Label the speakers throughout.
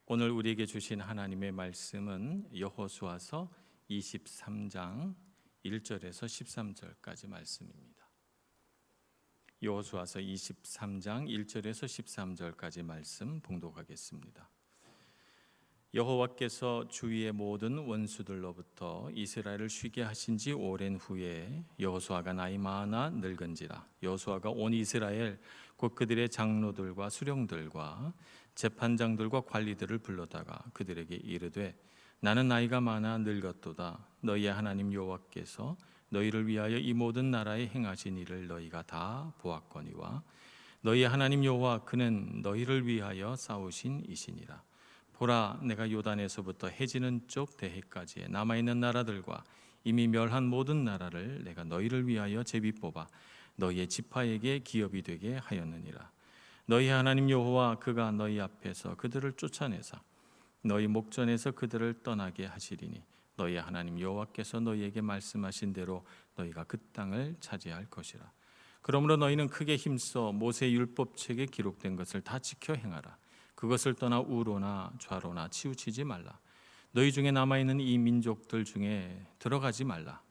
Speaker 1: 오늘 우리에게 주신 하나님의 말씀은 여호수아서 23장 1절에서 13절까지 말씀입니다. 여호수아서 23장 1절에서 13절까지 말씀 봉독하겠습니다. 여호와께서 주위의 모든 원수들로부터 이스라엘을 쉬게 하신 지 오랜 후에 여호수아가 나이 많아 늙은지라. 여호수아가 온 이스라엘 곧 그들의 장로들과 수령들과 재판장들과 관리들을 불러다가 그들에게 이르되 나는 나이가 많아 늙었도다. 너희의 하나님 여호와께서 너희를 위하여 이 모든 나라에 행하신 일을 너희가 다 보았거니와 너희의 하나님 여호와 그는 너희를 위하여 싸우신 이시니라. 보라, 내가 요단에서부터 해지는 쪽 대해까지의 남아있는 나라들과 이미 멸한 모든 나라를 내가 너희를 위하여 제비 뽑아 너희의 지파에게 기업이 되게 하였느니라. 너희 하나님 여호와 그가 너희 앞에서 그들을 쫓아내사 너희 목전에서 그들을 떠나게 하시리니 너희 하나님 여호와께서 너희에게 말씀하신 대로 너희가 그 땅을 차지할 것이라. 그러므로 너희는 크게 힘써 모세 율법책에 기록된 것을 다 지켜 행하라. 그것을 떠나 우로나 좌로나 치우치지 말라. 너희 중에 남아있는 이 민족들 중에 들어가지 말라.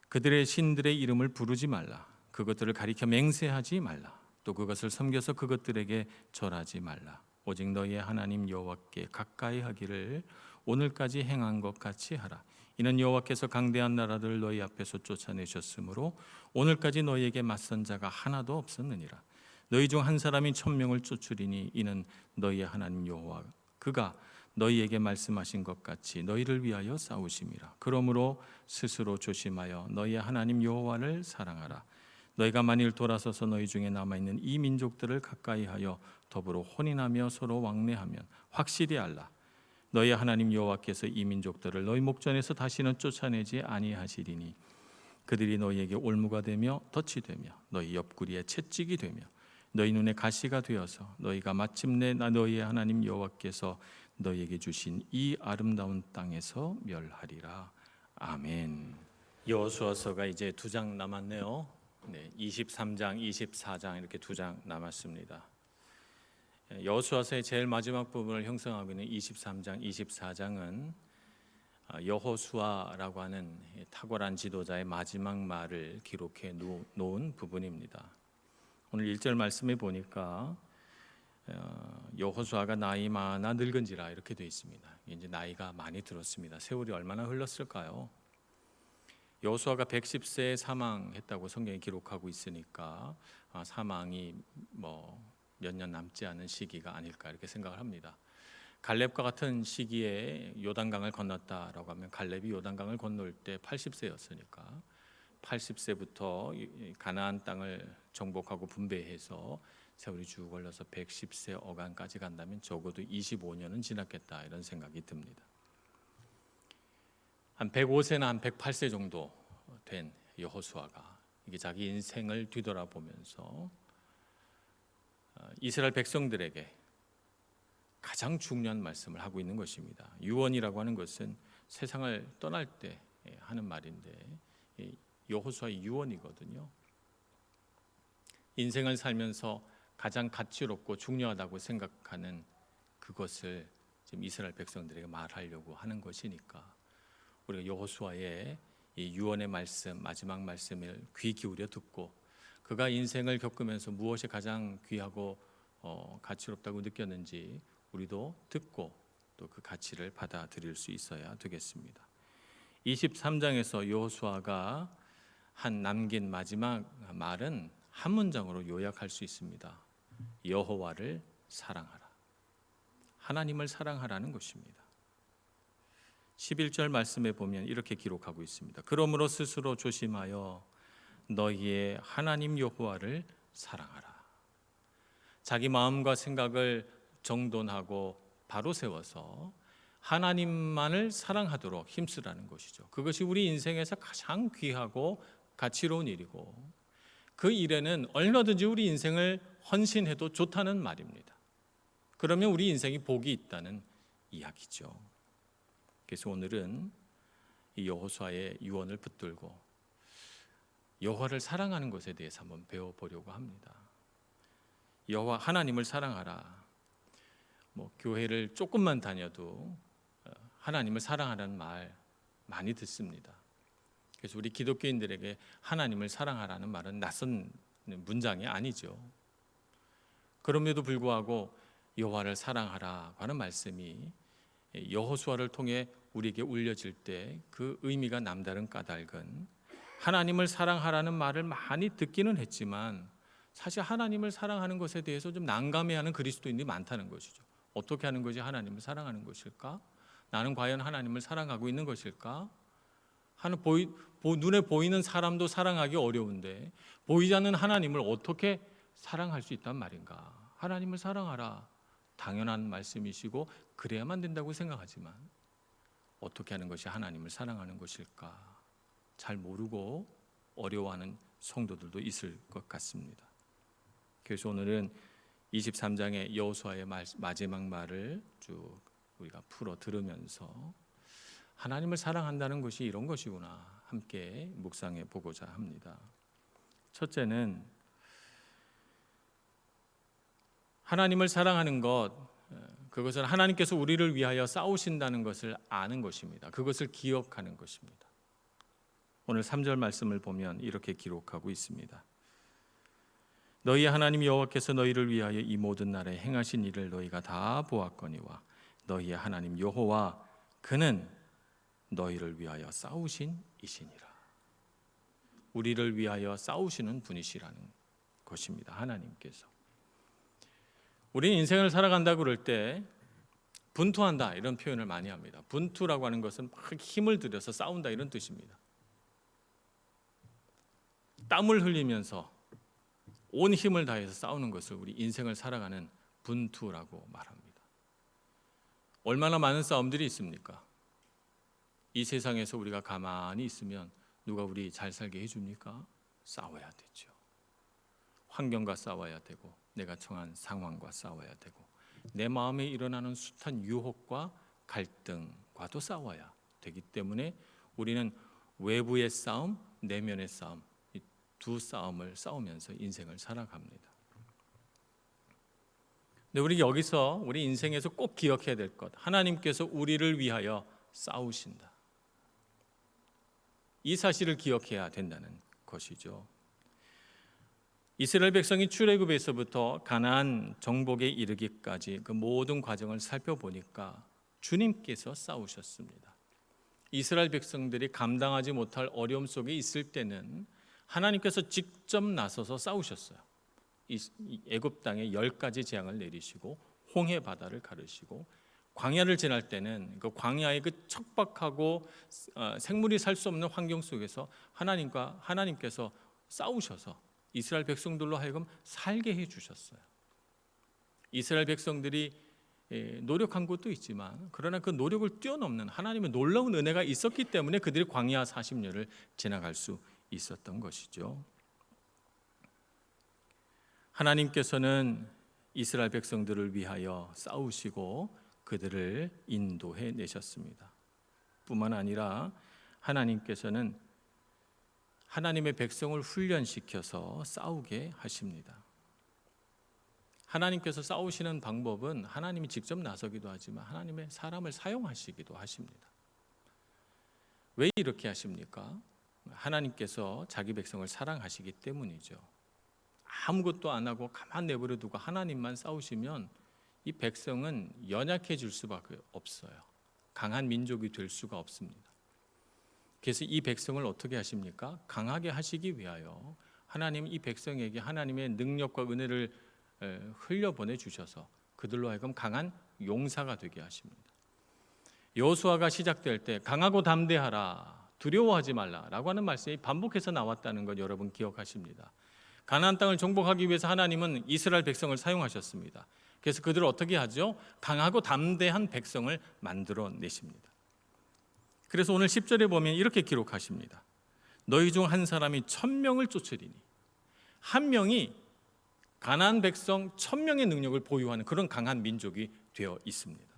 Speaker 1: 그들의 신들의 이름을 부르지 말라. 그것들을 가리켜 맹세하지 말라. 또 그것을 섬겨서 그것들에게 절하지 말라. 오직 너희의 하나님 여호와께 가까이 하기를 오늘까지 행한 것 같이 하라. 이는 여호와께서 강대한 나라들을 너희 앞에서 쫓아내셨으므로 오늘까지 너희에게 맞선 자가 하나도 없었느니라. 너희 중 한 사람이 1000명을 쫓으리니 이는 너희의 하나님 여호와 그가 너희에게 말씀하신 것 같이 너희를 위하여 싸우심이라. 그러므로 스스로 조심하여 너희의 하나님 여호와를 사랑하라. 너희가 만일 돌아서서 너희 중에 남아있는 이 민족들을 가까이하여 더불어 혼인하며 서로 왕래하면 확실히 알라. 너희의 하나님 여호와께서 이 민족들을 너희 목전에서 다시는 쫓아내지 아니하시리니 그들이 너희에게 올무가 되며 덫이 되며 너희 옆구리에 채찍이 되며 너희 눈에 가시가 되어서 너희가 마침내 너희의 하나님 여호와께서 너희에게 주신 이 아름다운 땅에서 멸하리라. 아멘. 여호수아서가 이제 2장 남았네요. 23장, 24장 이렇게 2장 남았습니다. 여호수아서의 제일 마지막 부분을 형성하고 있는 23장, 24장은 여호수아라고 하는 탁월한 지도자의 마지막 말을 기록해 놓은 부분입니다. 오늘 1절 말씀에 보니까 여호수아가 나이 많아 늙은지라 이렇게 되어 있습니다. 이제 나이가 많이 들었습니다. 세월이 얼마나 흘렀을까요? 여호수아가 110세에 사망했다고 성경이 기록하고 있으니까 사망이 몇 년 남지 않은 시기가 아닐까 이렇게 생각을 합니다. 갈렙과 같은 시기에 요단강을 건넜다라고 하면 갈렙이 요단강을 건널 때 80세였으니까 80세부터 가나안 땅을 정복하고 분배해서 세월이 쭉 걸려서 110세 어간까지 간다면 적어도 25년은 지났겠다 이런 생각이 듭니다. 한 105세나 한 108세 정도 된 여호수아가 이게 자기 인생을 뒤돌아보면서 이스라엘 백성들에게 가장 중요한 말씀을 하고 있는 것입니다. 유언이라고 하는 것은 세상을 떠날 때 하는 말인데 여호수아의 유언이거든요. 인생을 살면서 가장 가치롭고 중요하다고 생각하는 그것을 지금 이스라엘 백성들에게 말하려고 하는 것이니까 우리가 여호수아의 이 유언의 말씀, 마지막 말씀을 귀 기울여 듣고 그가 인생을 겪으면서 무엇이 가장 귀하고 가치롭다고 느꼈는지 우리도 듣고 또 그 가치를 받아들일 수 있어야 되겠습니다. 23장에서 여호수아가 남긴 마지막 말은 한 문장으로 요약할 수 있습니다. 여호와를 사랑하라. 하나님을 사랑하라는 것입니다. 11절 말씀에 보면 이렇게 기록하고 있습니다. 그러므로 스스로 조심하여 너희의 하나님 여호와를 사랑하라. 자기 마음과 생각을 정돈하고 바로 세워서 하나님만을 사랑하도록 힘쓰라는 것이죠. 그것이 우리 인생에서 가장 귀하고 가치로운 일이고 그 일에는 얼마든지 우리 인생을 헌신해도 좋다는 말입니다. 그러면 우리 인생이 복이 있다는 이야기죠. 그래서 오늘은 이 여호수아의 유언을 붙들고 여호와를 사랑하는 것에 대해서 한번 배워보려고 합니다. 여호와 하나님을 사랑하라. 교회를 조금만 다녀도 하나님을 사랑하라는 말 많이 듣습니다. 그래서 우리 기독교인들에게 하나님을 사랑하라는 말은 낯선 문장이 아니죠. 그럼에도 불구하고 여호와를 사랑하라고 하는 말씀이 여호수아를 통해 우리에게 울려질 때 그 의미가 남다른 까닭은 하나님을 사랑하라는 말을 많이 듣기는 했지만 사실 하나님을 사랑하는 것에 대해서 좀 난감해하는 그리스도인들이 많다는 것이죠. 어떻게 하는 것이 하나님을 사랑하는 것일까? 나는 과연 하나님을 사랑하고 있는 것일까? 눈에 보이는 사람도 사랑하기 어려운데 보이지 않는 하나님을 어떻게 사랑할 수 있단 말인가? 하나님을 사랑하라, 당연한 말씀이시고 그래야만 된다고 생각하지만 어떻게 하는 것이 하나님을 사랑하는 것일까? 잘 모르고 어려워하는 성도들도 있을 것 같습니다. 그래서 오늘은 23장의 여호수아의 마지막 말을 쭉 우리가 풀어 들으면서 하나님을 사랑한다는 것이 이런 것이구나 함께 묵상해 보고자 합니다. 첫째는 하나님을 사랑하는 것, 그것은 하나님께서 우리를 위하여 싸우신다는 것을 아는 것입니다. 그것을 기억하는 것입니다. 오늘 3절 말씀을 보면 이렇게 기록하고 있습니다. 너희의 하나님 여호와께서 너희를 위하여 이 모든 날에 행하신 일을 너희가 다 보았거니와 너희의 하나님 여호와 그는 너희를 위하여 싸우신 이시니라. 우리를 위하여 싸우시는 분이시라는 것입니다. 하나님께서. 우리는 인생을 살아간다 그럴 때 분투한다 이런 표현을 많이 합니다. 분투라고 하는 것은 막 힘을 들여서 싸운다 이런 뜻입니다. 땀을 흘리면서 온 힘을 다해서 싸우는 것을 우리 인생을 살아가는 분투라고 말합니다. 얼마나 많은 싸움들이 있습니까? 이 세상에서 우리가 가만히 있으면 누가 우리 잘 살게 해줍니까? 싸워야 되죠. 환경과 싸워야 되고 내가 처한 상황과 싸워야 되고 내 마음에 일어나는 숱한 유혹과 갈등과도 싸워야 되기 때문에 우리는 외부의 싸움, 내면의 싸움, 이 두 싸움을 싸우면서 인생을 살아갑니다. 근데 우리 여기서 우리 인생에서 꼭 기억해야 될 것, 하나님께서 우리를 위하여 싸우신다. 이 사실을 기억해야 된다는 것이죠. 이스라엘 백성이 출애굽에서부터 가나안 정복에 이르기까지 그 모든 과정을 살펴보니까 주님께서 싸우셨습니다. 이스라엘 백성들이 감당하지 못할 어려움 속에 있을 때는 하나님께서 직접 나서서 싸우셨어요. 애굽 땅에 10가지 재앙을 내리시고 홍해 바다를 가르시고 광야를 지날 때는 그 광야의 그 척박하고 생물이 살 수 없는 환경 속에서 하나님께서 싸우셔서 이스라엘 백성들로 하여금 살게 해주셨어요. 이스라엘 백성들이 노력한 것도 있지만 그러나 그 노력을 뛰어넘는 하나님의 놀라운 은혜가 있었기 때문에 그들이 광야 40년을 지나갈 수 있었던 것이죠. 하나님께서는 이스라엘 백성들을 위하여 싸우시고 그들을 인도해 내셨습니다. 뿐만 아니라 하나님께서는 하나님의 백성을 훈련시켜서 싸우게 하십니다. 하나님께서 싸우시는 방법은 하나님이 직접 나서기도 하지만 하나님의 사람을 사용하시기도 하십니다. 왜 이렇게 하십니까? 하나님께서 자기 백성을 사랑하시기 때문이죠. 아무것도 안 하고 가만 내버려 두고 하나님만 싸우시면 이 백성은 연약해질 수밖에 없어요. 강한 민족이 될 수가 없습니다. 그래서 이 백성을 어떻게 하십니까? 강하게 하시기 위하여 하나님 이 백성에게 하나님의 능력과 은혜를 흘려보내 주셔서 그들로 하여금 강한 용사가 되게 하십니다. 여호수아가 시작될 때 강하고 담대하라, 두려워하지 말라라고 하는 말씀이 반복해서 나왔다는 것 여러분 기억하십니다. 가나안 땅을 정복하기 위해서 하나님은 이스라엘 백성을 사용하셨습니다. 그래서 그들을 어떻게 하죠? 강하고 담대한 백성을 만들어 내십니다. 그래서 오늘 10절에 보면 이렇게 기록하십니다. 너희 중 한 사람이 1000명을 쫓으리니, 한 명이 가나안 백성 1000명의 능력을 보유하는 그런 강한 민족이 되어 있습니다.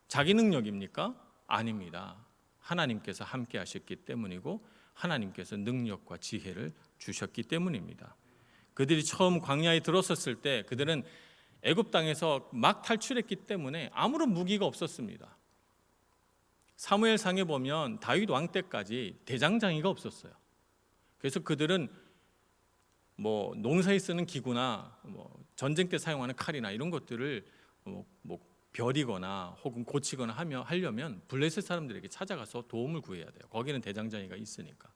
Speaker 1: 자기 능력입니까? 아닙니다. 하나님께서 함께 하셨기 때문이고 하나님께서 능력과 지혜를 주셨기 때문입니다. 그들이 처음 광야에 들어섰을 때 그들은 애굽 땅에서 막 탈출했기 때문에 아무런 무기가 없었습니다. 사무엘상에 보면 다윗 왕 때까지 대장장이가 없었어요. 그래서 그들은 뭐 농사에 쓰는 기구나 뭐 전쟁 때 사용하는 칼이나 이런 것들을 뭐 벼리거나 혹은 고치거나 하려면 블레셋 사람들에게 찾아가서 도움을 구해야 돼요. 거기는 대장장이가 있으니까.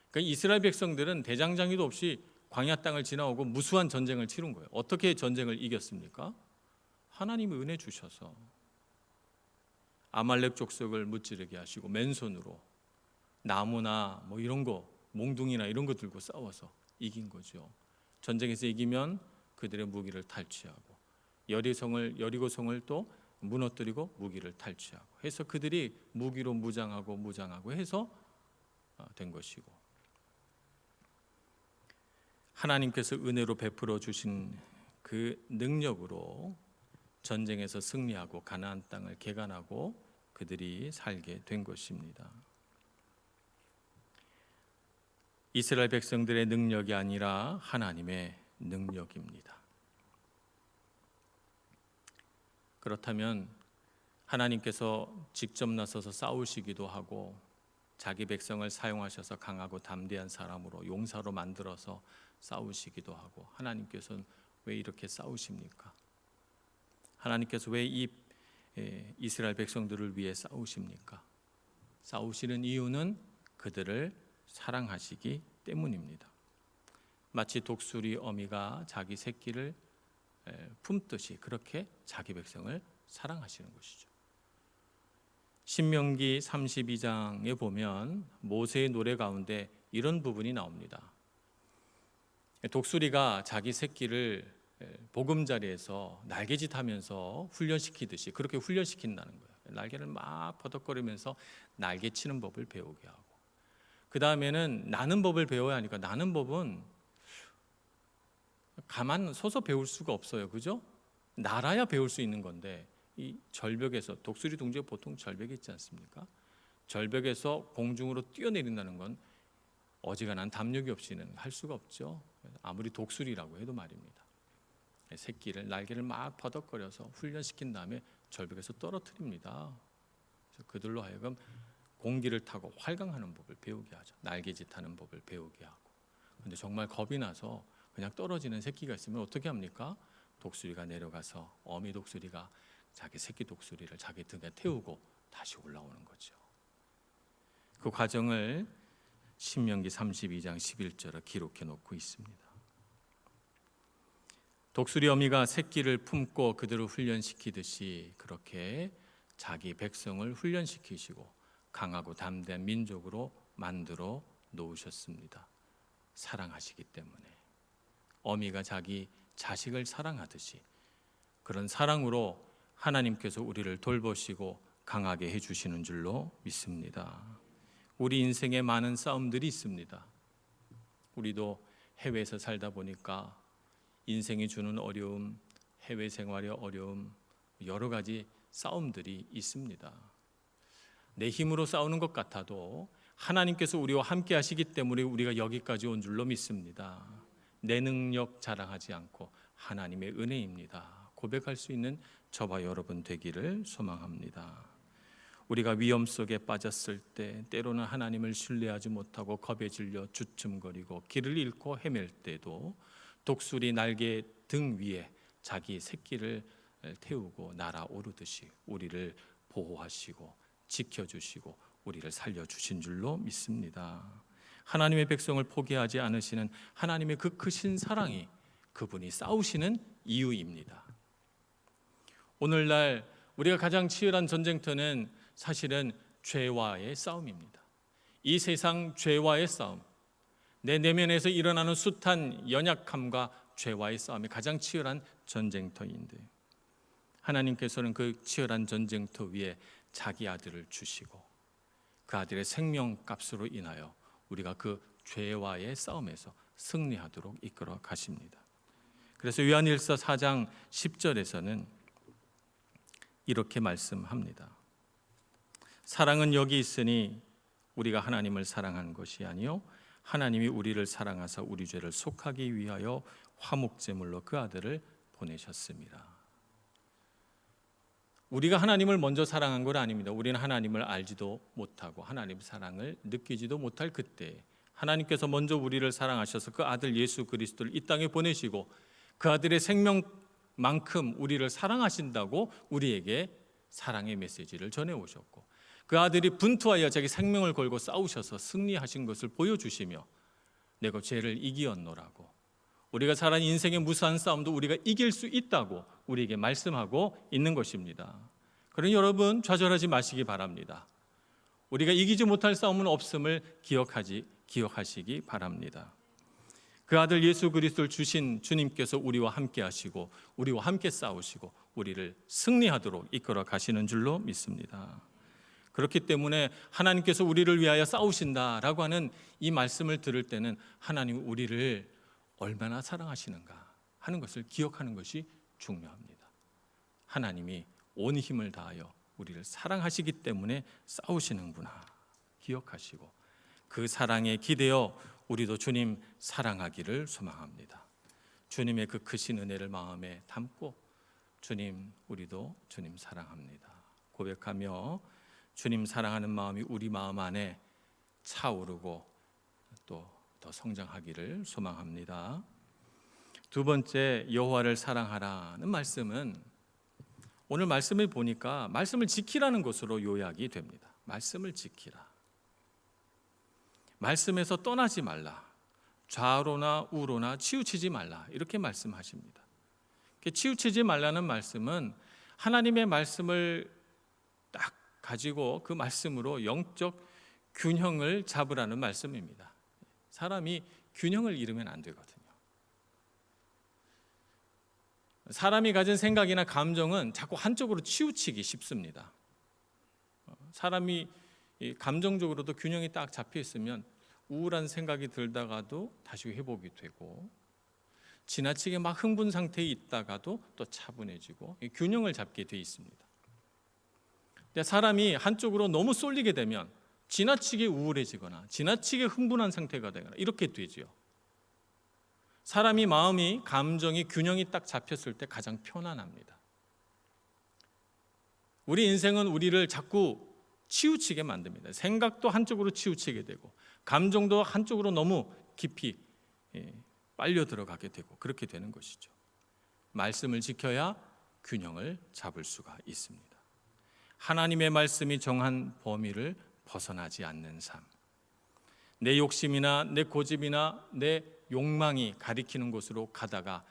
Speaker 1: 그러니까 이스라엘 백성들은 대장장이도 없이 광야 땅을 지나오고 무수한 전쟁을 치른 거예요. 어떻게 전쟁을 이겼습니까? 하나님이 은혜 주셔서 아말렉 족속을 무찌르게 하시고 맨손으로 나무나 뭐 이런 거 몽둥이나 이런 거 들고 싸워서 이긴 거죠. 전쟁에서 이기면 그들의 무기를 탈취하고 여리고성을 또 무너뜨리고 무기를 탈취하고 해서 그들이 무기로 무장하고 해서 된 것이고, 하나님께서 은혜로 베풀어 주신 그 능력으로 전쟁에서 승리하고 가나안 땅을 개간하고 그들이 살게 된 것입니다. 이스라엘 백성들의 능력이 아니라 하나님의 능력입니다. 그렇다면 하나님께서 직접 나서서 싸우시기도 하고 자기 백성을 사용하셔서 강하고 담대한 사람으로 용사로 만들어서 싸우시기도 하고, 하나님께서는 왜 이렇게 싸우십니까? 하나님께서 왜 이 이스라엘 백성들을 위해 싸우십니까? 싸우시는 이유는 그들을 사랑하시기 때문입니다. 마치 독수리 어미가 자기 새끼를 품듯이 그렇게 자기 백성을 사랑하시는 것이죠. 신명기 32장에 보면 모세의 노래 가운데 이런 부분이 나옵니다. 독수리가 자기 새끼를 보금자리에서 날개짓하면서 훈련시키듯이 그렇게 훈련시킨다는 거예요. 날개를 막 버덕거리면서 날개치는 법을 배우게 하고, 그 다음에는 나는 법을 배워야 하니까 나는 법은 가만 서서 배울 수가 없어요. 그죠? 날아야 배울 수 있는 건데, 이 절벽에서 독수리 둥지가 보통 절벽에 있지 않습니까? 절벽에서 공중으로 뛰어내린다는 건 어지간한 담력이 없이는 할 수가 없죠. 아무리 독수리라고 해도 말입니다. 새끼를 날개를 막 버덕거려서 훈련시킨 다음에 절벽에서 떨어뜨립니다. 그래서 그들로 하여금 공기를 타고 활강하는 법을 배우게 하죠. 날개짓하는 법을 배우게 하고. 그런데 정말 겁이 나서 그냥 떨어지는 새끼가 있으면 어떻게 합니까? 독수리가 내려가서 어미 독수리가 자기 새끼 독수리를 자기 등에 태우고 다시 올라오는 거죠. 그 과정을 신명기 32장 11절에 기록해 놓고 있습니다. 독수리 어미가 새끼를 품고 그들을 훈련시키듯이 그렇게 자기 백성을 훈련시키시고 강하고 담대한 민족으로 만들어 놓으셨습니다. 사랑하시기 때문에. 어미가 자기 자식을 사랑하듯이 그런 사랑으로 하나님께서 우리를 돌보시고 강하게 해주시는 줄로 믿습니다. 우리 인생에 많은 싸움들이 있습니다. 우리도 해외에서 살다 보니까 인생이 주는 어려움, 해외 생활의 어려움, 여러 가지 싸움들이 있습니다. 내 힘으로 싸우는 것 같아도 하나님께서 우리와 함께 하시기 때문에 우리가 여기까지 온 줄로 믿습니다. 내 능력 자랑하지 않고 하나님의 은혜입니다. 고백할 수 있는 저와 여러분 되기를 소망합니다. 우리가 위험 속에 빠졌을 때 때로는 하나님을 신뢰하지 못하고 겁에 질려 주춤거리고 길을 잃고 헤맬 때도 독수리 날개 등 위에 자기 새끼를 태우고 날아오르듯이 우리를 보호하시고 지켜주시고 우리를 살려주신 줄로 믿습니다. 하나님의 백성을 포기하지 않으시는 하나님의 그 크신 사랑이 그분이 싸우시는 이유입니다. 오늘날 우리가 가장 치열한 전쟁터는 사실은 죄와의 싸움입니다. 이 세상 죄와의 싸움, 내 내면에서 일어나는 숱한 연약함과 죄와의 싸움이 가장 치열한 전쟁터인데, 하나님께서는 그 치열한 전쟁터 위에 자기 아들을 주시고 그 아들의 생명값으로 인하여 우리가 그 죄와의 싸움에서 승리하도록 이끌어 가십니다. 그래서 요한일서 4장 10절에서는 이렇게 말씀합니다. 사랑은 여기 있으니 우리가 하나님을 사랑한 것이 아니요 하나님이 우리를 사랑하사 우리 죄를 속하기 위하여 화목제물로 그 아들을 보내셨습니다. 우리가 하나님을 먼저 사랑한 건 아닙니다. 우리는 하나님을 알지도 못하고 하나님 사랑을 느끼지도 못할 그때 하나님께서 먼저 우리를 사랑하셔서 그 아들 예수 그리스도를 이 땅에 보내시고 그 아들의 생명만큼 우리를 사랑하신다고 우리에게 사랑의 메시지를 전해오셨고 그 아들이 분투하여 자기 생명을 걸고 싸우셔서 승리하신 것을 보여주시며 내가 죄를 이기었노라고 우리가 살아온 인생의 무수한 싸움도 우리가 이길 수 있다고 우리에게 말씀하고 있는 것입니다. 그러니 여러분 좌절하지 마시기 바랍니다. 우리가 이기지 못할 싸움은 없음을 기억하시기 바랍니다. 그 아들 예수 그리스도를 주신 주님께서 우리와 함께 하시고 우리와 함께 싸우시고 우리를 승리하도록 이끌어 가시는 줄로 믿습니다. 그렇기 때문에 하나님께서 우리를 위하여 싸우신다라고 하는 이 말씀을 들을 때는 하나님 우리를 얼마나 사랑하시는가 하는 것을 기억하는 것이 중요합니다. 하나님이 온 힘을 다하여 우리를 사랑하시기 때문에 싸우시는구나 기억하시고 그 사랑에 기대어 우리도 주님 사랑하기를 소망합니다. 주님의 그 크신 은혜를 마음에 담고 주님 우리도 주님 사랑합니다 고백하며 주님 사랑하는 마음이 우리 마음 안에 차오르고 또 더 성장하기를 소망합니다. 두 번째 여호와를 사랑하라는 말씀은 오늘 말씀을 보니까 말씀을 지키라는 것으로 요약이 됩니다. 말씀을 지키라. 말씀에서 떠나지 말라. 좌로나 우로나 치우치지 말라. 이렇게 말씀하십니다. 치우치지 말라는 말씀은 하나님의 말씀을 딱 가지고 그 말씀으로 영적 균형을 잡으라는 말씀입니다. 사람이 균형을 잃으면 안 되거든요. 사람이 가진 생각이나 감정은 자꾸 한쪽으로 치우치기 쉽습니다. 사람이 감정적으로도 균형이 딱 잡혀 있으면 우울한 생각이 들다가도 다시 회복이 되고 지나치게 막 흥분 상태에 있다가도 또 차분해지고 균형을 잡게 돼 있습니다. 사람이 한쪽으로 너무 쏠리게 되면 지나치게 우울해지거나 지나치게 흥분한 상태가 되거나 이렇게 되죠. 사람이 마음이 감정이 균형이 딱 잡혔을 때 가장 편안합니다. 우리 인생은 우리를 자꾸 치우치게 만듭니다. 생각도 한쪽으로 치우치게 되고 감정도 한쪽으로 너무 깊이 빨려 들어가게 되고 그렇게 되는 것이죠. 말씀을 지켜야 균형을 잡을 수가 있습니다. 하나님의 말씀이 정한 범위를 벗어나지 않는 삶. 내 욕심이나 내 고집이나 내 욕망이 가리키는 곳으로 가다가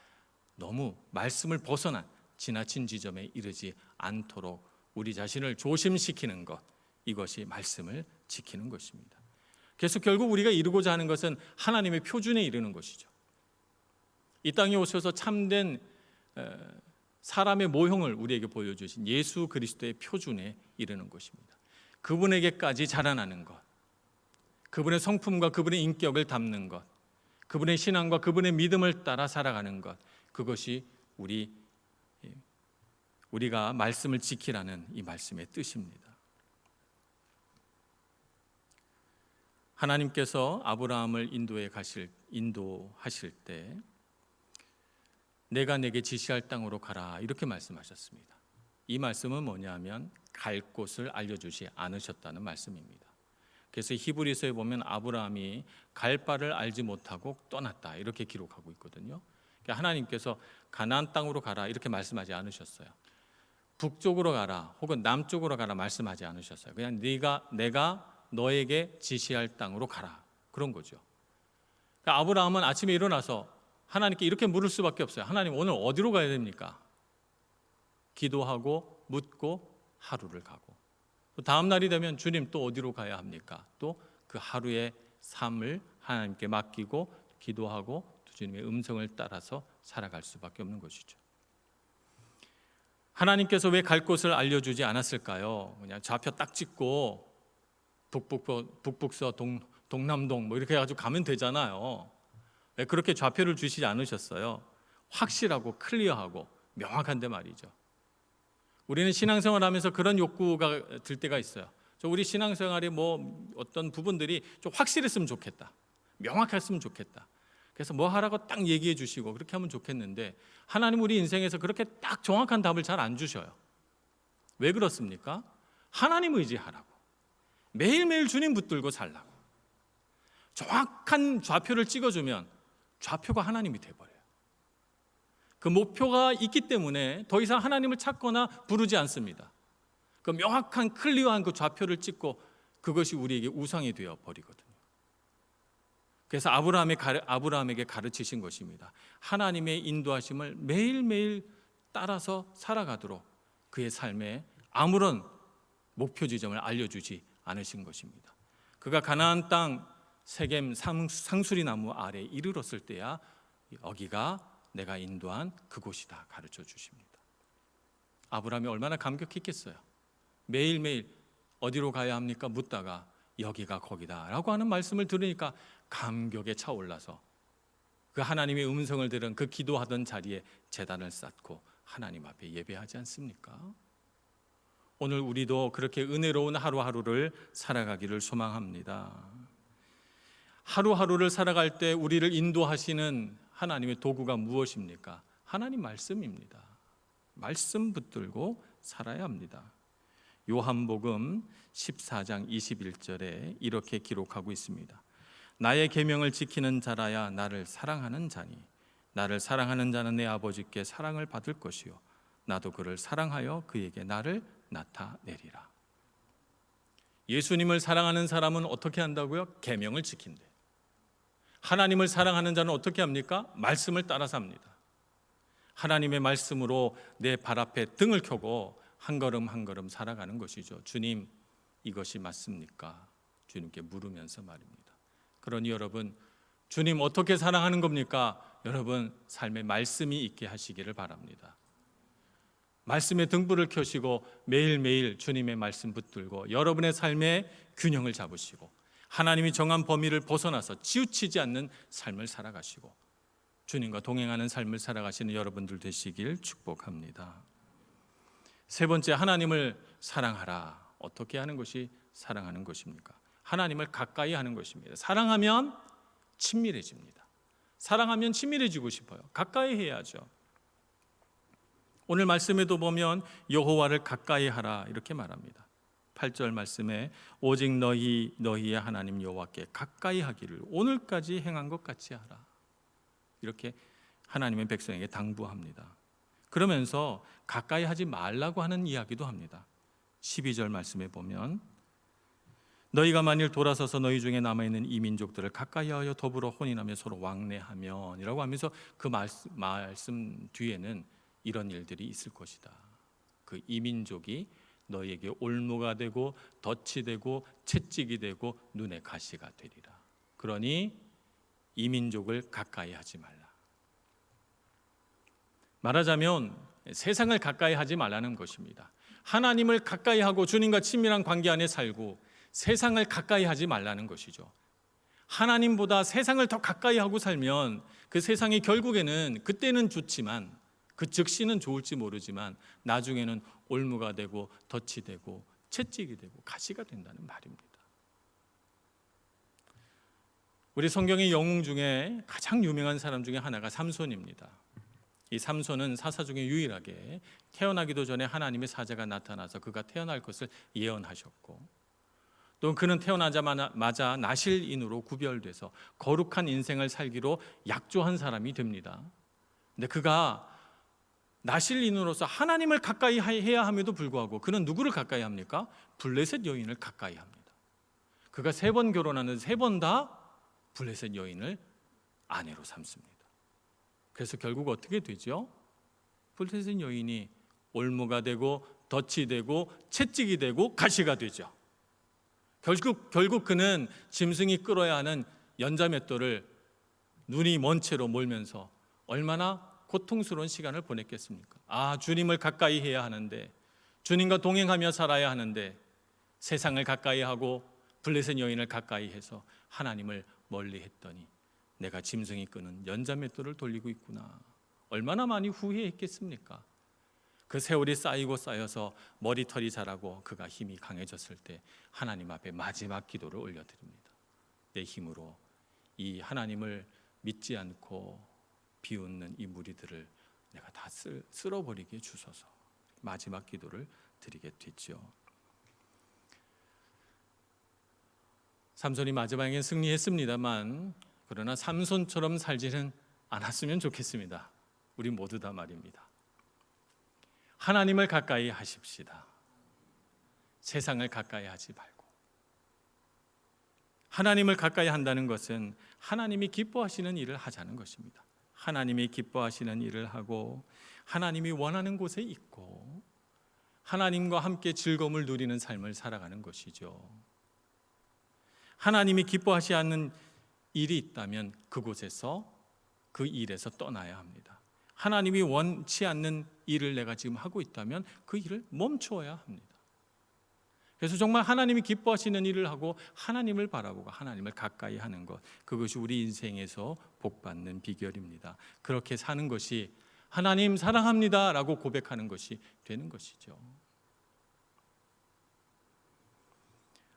Speaker 1: 너무 말씀을 벗어난 지나친 지점에 이르지 않도록 우리 자신을 조심시키는 것, 이것이 말씀을 지키는 것입니다. 그래서 결국 우리가 이루고자 하는 것은 하나님의 표준에 이르는 것이죠. 이 땅에 오셔서 참된 사람의 모형을 우리에게 보여주신 예수 그리스도의 표준에 이르는 것입니다. 그분에게까지 자라나는 것, 그분의 성품과 그분의 인격을 담는 것, 그분의 신앙과 그분의 믿음을 따라 살아가는 것, 그것이 우리가 말씀을 지키라는 이 말씀의 뜻입니다. 하나님께서 아브라함을 인도하실 때 내가 내게 지시할 땅으로 가라 이렇게 말씀하셨습니다. 이 말씀은 뭐냐면 갈 곳을 알려주지 않으셨다는 말씀입니다. 그래서 히브리서에 보면 아브라함이 갈 바를 알지 못하고 떠났다 이렇게 기록하고 있거든요. 그러니까 하나님께서 가나안 땅으로 가라 이렇게 말씀하지 않으셨어요. 북쪽으로 가라 혹은 남쪽으로 가라 말씀하지 않으셨어요. 그냥 내가 너에게 지시할 땅으로 가라 그런 거죠. 그러니까 아브라함은 아침에 일어나서 하나님께 이렇게 물을 수밖에 없어요. 하나님 오늘 어디로 가야 됩니까? 기도하고 묻고 하루를 가고 또 다음 날이 되면 주님 또 어디로 가야 합니까? 또 그 하루의 삶을 하나님께 맡기고 기도하고 주님의 음성을 따라서 살아갈 수밖에 없는 것이죠. 하나님께서 왜 갈 곳을 알려주지 않았을까요? 그냥 좌표 딱 찍고 북북서 동남동 뭐 이렇게 해가지고 가면 되잖아요. 왜 그렇게 좌표를 주시지 않으셨어요? 확실하고 클리어하고 명확한데 말이죠. 우리는 신앙생활하면서 그런 욕구가 들 때가 있어요. 우리 신앙생활에 뭐 어떤 부분들이 좀 확실했으면 좋겠다, 명확했으면 좋겠다. 그래서 뭐 하라고 딱 얘기해 주시고 그렇게 하면 좋겠는데 하나님 우리 인생에서 그렇게 딱 정확한 답을 잘 안 주셔요. 왜 그렇습니까? 하나님 의지하라고, 매일매일 주님 붙들고 살라고. 정확한 좌표를 찍어주면 좌표가 하나님이 돼버려요. 그 목표가 있기 때문에 더 이상 하나님을 찾거나 부르지 않습니다. 그 명확한 클리어한 그 좌표를 찍고 그것이 우리에게 우상이 되어 버리거든요. 그래서 아브라함에게 가르치신 것입니다. 하나님의 인도하심을 매일매일 따라서 살아가도록 그의 삶에 아무런 목표 지점을 알려주지 않으신 것입니다. 그가 가나안 땅 세겜 상수리 나무 아래에 이르렀을 때야 여기가 내가 인도한 그곳이다 가르쳐 주십니다. 아브라함이 얼마나 감격했겠어요. 매일매일 어디로 가야 합니까? 묻다가 여기가 거기다 라고 하는 말씀을 들으니까 감격에 차올라서 그 하나님의 음성을 들은 그 기도하던 자리에 제단을 쌓고 하나님 앞에 예배하지 않습니까? 오늘 우리도 그렇게 은혜로운 하루하루를 살아가기를 소망합니다. 하루하루를 살아갈 때 우리를 인도하시는 하나님의 도구가 무엇입니까? 하나님 말씀입니다. 말씀 붙들고 살아야 합니다. 요한복음 14장 21절에 이렇게 기록하고 있습니다. 나의 계명을 지키는 자라야 나를 사랑하는 자니 나를 사랑하는 자는 내 아버지께 사랑을 받을 것이요 나도 그를 사랑하여 그에게 나를 나타내리라. 예수님을 사랑하는 사람은 어떻게 한다고요? 계명을 지킨대. 하나님을 사랑하는 자는 어떻게 합니까? 말씀을 따라 삽니다. 하나님의 말씀으로 내 발 앞에 등을 켜고 한 걸음 한 걸음 살아가는 것이죠. 주님, 이것이 맞습니까? 주님께 물으면서 말입니다. 그러니 여러분, 주님 어떻게 사랑하는 겁니까? 여러분, 삶에 말씀이 있게 하시기를 바랍니다. 말씀의 등불을 켜시고 매일매일 주님의 말씀 붙들고 여러분의 삶의 균형을 잡으시고 하나님이 정한 범위를 벗어나서 치우치지 않는 삶을 살아가시고 주님과 동행하는 삶을 살아가시는 여러분들 되시길 축복합니다. 세 번째, 하나님을 사랑하라. 어떻게 하는 것이 사랑하는 것입니까? 하나님을 가까이 하는 것입니다. 사랑하면 친밀해집니다. 사랑하면 친밀해지고 싶어요. 가까이 해야죠. 오늘 말씀에도 보면 여호와를 가까이 하라 이렇게 말합니다. 8절 말씀에 오직 너희의 하나님 여호와께 가까이 하기를 오늘까지 행한 것 같이 하라. 이렇게 하나님의 백성에게 당부합니다. 그러면서 가까이 하지 말라고 하는 이야기도 합니다. 12절 말씀에 보면 너희가 만일 돌아서서 너희 중에 남아있는 이 민족들을 가까이하여 더불어 혼인하며 서로 왕래하면 이라고 하면서 그 말씀 뒤에는 이런 일들이 있을 것이다. 그 이민족이 너희에게 올무가 되고 덫이 되고 채찍이 되고 눈에 가시가 되리라. 그러니 이민족을 가까이 하지 말라. 말하자면 세상을 가까이 하지 말라는 것입니다. 하나님을 가까이 하고 주님과 친밀한 관계 안에 살고 세상을 가까이 하지 말라는 것이죠. 하나님보다 세상을 더 가까이 하고 살면 그 세상이 결국에는 그때는 좋지만 그 즉시는 좋을지 모르지만 나중에는 올무가 되고 덫이 되고 채찍이 되고 가시가 된다는 말입니다. 우리 성경의 영웅 중에 가장 유명한 사람 중에 하나가 삼손입니다. 이 삼손은 사사 중에 유일하게 태어나기도 전에 하나님의 사자가 나타나서 그가 태어날 것을 예언하셨고 또 그는 태어나자마자 나실인으로 구별돼서 거룩한 인생을 살기로 약조한 사람이 됩니다. 근데 그가 나실인으로서 하나님을 가까이 해야 함에도 불구하고 그는 누구를 가까이 합니까? 블레셋 여인을 가까이 합니다. 그가 3번 결혼하는데 3번 다 블레셋 여인을 아내로 삼습니다. 그래서 결국 어떻게 되죠? 블레셋 여인이 올무가 되고 덫이 되고 채찍이 되고 가시가 되죠. 결국 그는 짐승이 끌어야 하는 연자맷돌을 눈이 먼 채로 몰면서 얼마나 고통스러운 시간을 보냈겠습니까? 아, 주님을 가까이 해야 하는데 주님과 동행하며 살아야 하는데 세상을 가까이 하고 블레셋 여인을 가까이 해서 하나님을 멀리 했더니 내가 짐승이 끄는 연자맷돌을 돌리고 있구나. 얼마나 많이 후회했겠습니까? 그 세월이 쌓이고 쌓여서 머리털이 자라고 그가 힘이 강해졌을 때 하나님 앞에 마지막 기도를 올려드립니다. 내 힘으로 이 하나님을 믿지 않고 비웃는 이 무리들을 내가 다 쓸어버리게 주소서. 마지막 기도를 드리게 됐죠. 삼손이 마지막에 승리했습니다만, 그러나 삼손처럼 살지는 않았으면 좋겠습니다. 우리 모두 다 말입니다. 하나님을 가까이 하십시다. 세상을 가까이 하지 말고. 하나님을 가까이 한다는 것은 하나님이 기뻐하시는 일을 하자는 것입니다. 하나님이 기뻐하시는 일을 하고 하나님이 원하는 곳에 있고 하나님과 함께 즐거움을 누리는 삶을 살아가는 것이죠. 하나님이 기뻐하지 않는 일이 있다면 그곳에서, 그 일에서 떠나야 합니다. 하나님이 원치 않는 일을 내가 지금 하고 있다면 그 일을 멈추어야 합니다. 그래서 정말 하나님이 기뻐하시는 일을 하고 하나님을 바라보고 하나님을 가까이 하는 것, 그것이 우리 인생에서 복받는 비결입니다. 그렇게 사는 것이 하나님 사랑합니다 라고 고백하는 것이 되는 것이죠.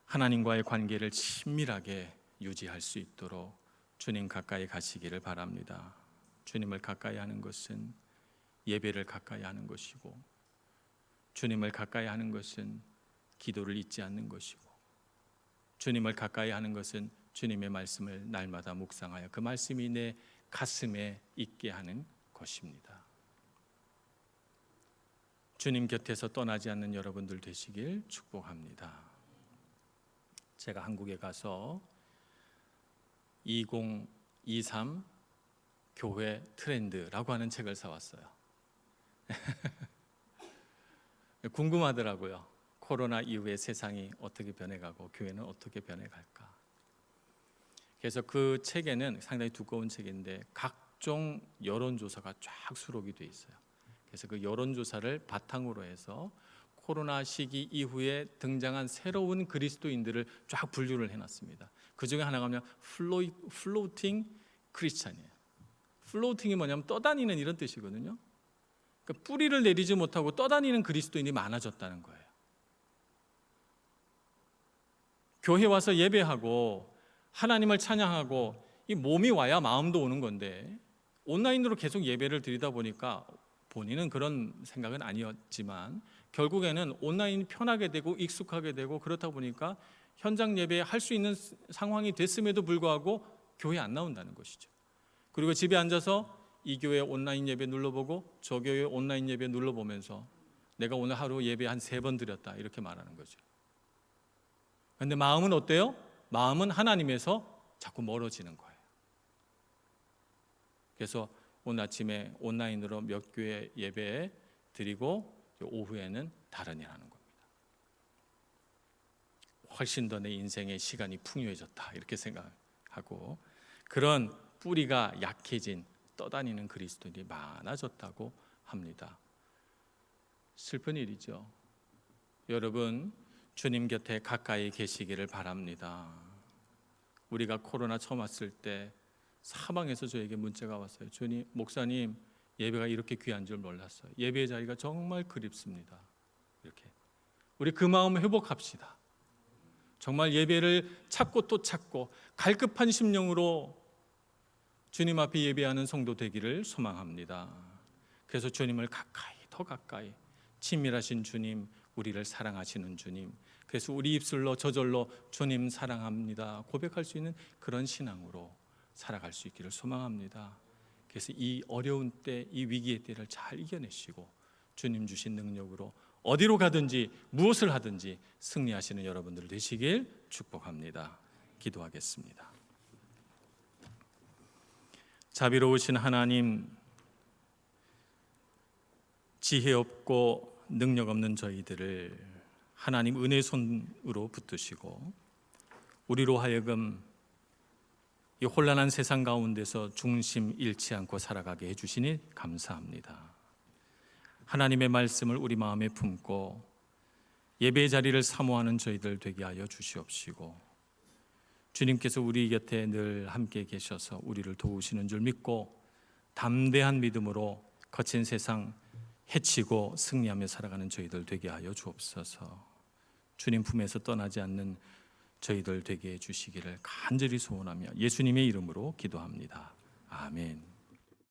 Speaker 1: 하나님과의 관계를 친밀하게 유지할 수 있도록 주님 가까이 가시기를 바랍니다. 주님을 가까이 하는 것은 예배를 가까이 하는 것이고, 주님을 가까이 하는 것은 기도를 잊지 않는 것이고, 주님을 가까이 하는 것은 주님의 말씀을 날마다 묵상하여 그 말씀이 내 가슴에 있게 하는 것입니다. 주님 곁에서 떠나지 않는 여러분들 되시길 축복합니다. 제가 한국에 가서 2023 교회 트렌드라고 하는 책을 사왔어요. 궁금하더라고요. 코로나 이후에 세상이 어떻게 변해가고 교회는 어떻게 변해갈까. 그래서 그 책에는 상당히 두꺼운 책인데 각종 여론조사가 쫙 수록이 돼 있어요. 그래서 그 여론조사를 바탕으로 해서 코로나 시기 이후에 등장한 새로운 그리스도인들을 쫙 분류를 해놨습니다. 그 중에 하나가 뭐냐면 플로팅 크리스찬이에요. 플로팅이 뭐냐면 떠다니는 이런 뜻이거든요. 그러니까 뿌리를 내리지 못하고 떠다니는 그리스도인이 많아졌다는 거예요. 교회 와서 예배하고 하나님을 찬양하고 이 몸이 와야 마음도 오는 건데 온라인으로 계속 예배를 드리다 보니까 본인은 그런 생각은 아니었지만 결국에는 온라인이 편하게 되고 익숙하게 되고 그렇다 보니까 현장 예배 할 수 있는 상황이 됐음에도 불구하고 교회에 안 나온다는 것이죠. 그리고 집에 앉아서 이 교회 온라인 예배 눌러보고 저 교회 온라인 예배 눌러보면서 내가 오늘 하루 예배 한 3번 드렸다 이렇게 말하는 거죠. 그런데 마음은 어때요? 마음은 하나님에서 자꾸 멀어지는 거예요. 그래서 오늘 아침에 온라인으로 몇 교회 예배 드리고 오후에는 다른 일 하는 겁니다. 훨씬 더 내 인생의 시간이 풍요해졌다 이렇게 생각하고 그런 뿌리가 약해진 떠다니는 그리스도인이 많아졌다고 합니다. 슬픈 일이죠. 여러분 주님 곁에 가까이 계시기를 바랍니다. 우리가 코로나 처음 왔을 때 사방에서 저에게 문자가 왔어요. 주님, 목사님 예배가 이렇게 귀한 줄 몰랐어요. 예배의 자리가 정말 그립습니다. 이렇게 우리 그 마음 회복합시다. 정말 예배를 찾고 또 찾고 갈급한 심령으로 주님 앞에 예배하는 성도 되기를 소망합니다. 그래서 주님을 가까이 더 가까이 친밀하신 주님, 우리를 사랑하시는 주님, 그래서 우리 입술로 저절로 주님 사랑합니다 고백할 수 있는 그런 신앙으로 살아갈 수 있기를 소망합니다. 그래서 이 어려운 때, 이 위기의 때를 잘 이겨내시고 주님 주신 능력으로 어디로 가든지 무엇을 하든지 승리하시는 여러분들 되시길 축복합니다. 기도하겠습니다. 자비로우신 하나님, 지혜 없고 능력 없는 저희들을 하나님 은혜 손으로 붙드시고 우리로 하여금 이 혼란한 세상 가운데서 중심 잃지 않고 살아가게 해주시니 감사합니다. 하나님의 말씀을 우리 마음에 품고 예배의 자리를 사모하는 저희들 되게 하여 주시옵시고 주님께서 우리 곁에 늘 함께 계셔서 우리를 도우시는 줄 믿고 담대한 믿음으로 거친 세상 해치고 승리하며 살아가는 저희들 되게 하여 주옵소서. 주님 품에서 떠나지 않는 저희들 되게 해주시기를 간절히 소원하며 예수님의 이름으로 기도합니다. 아멘.